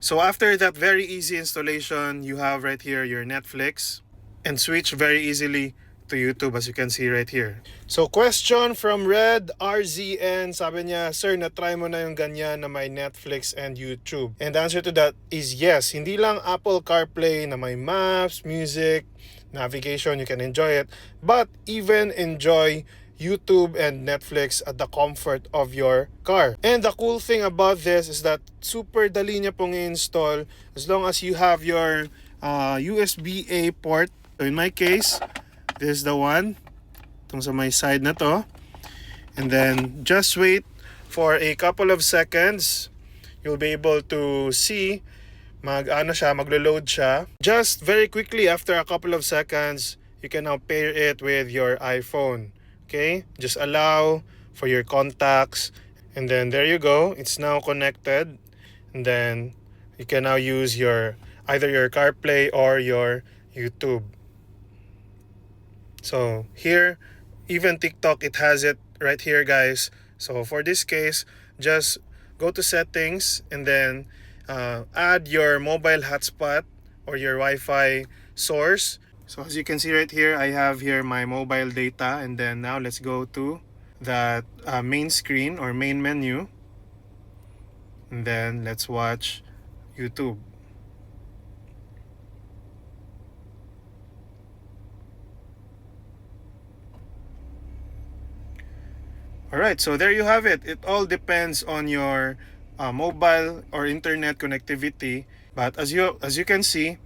So after that very easy installation, you have right here your Netflix and switch very easily to YouTube as you can see right here. So question from Red RZN, sabi niya, Sir, na-try mo na yung ganyan na may Netflix and YouTube? And the answer to that is yes. Hindi lang Apple CarPlay na may maps, music, navigation, you can enjoy it, but even enjoy YouTube and Netflix at the comfort of your car. And the cool thing about this is that super dali niya pong i-install as long as you have your USB-A port. So in my case, this is the one. Itong sa may side na to. And then just wait for a couple of seconds. You'll be able to see maglo-load siya. Just very quickly after a couple of seconds, you can now pair it with your iPhone. Okay, just allow for your contacts, and then there you go. It's now connected, and then you can now use your either your CarPlay or your YouTube. So here, even TikTok, it has it right here, guys. So for this case, just go to settings and then add your mobile hotspot or your Wi-Fi source. So as you can see right here, I have here my mobile data, and then now let's go to that main screen or main menu, and then let's watch YouTube. Alright, so there you have it. It all depends on your mobile or internet connectivity, but as you can see,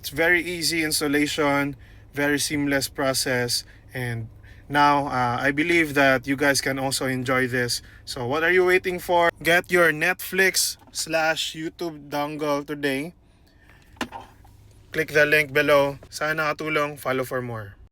it's very easy installation, very seamless process, and now I believe that you guys can also enjoy this. So what are you waiting for? Get your Netflix/YouTube dongle today. Click the link below. Sana nakatulong. Follow for more.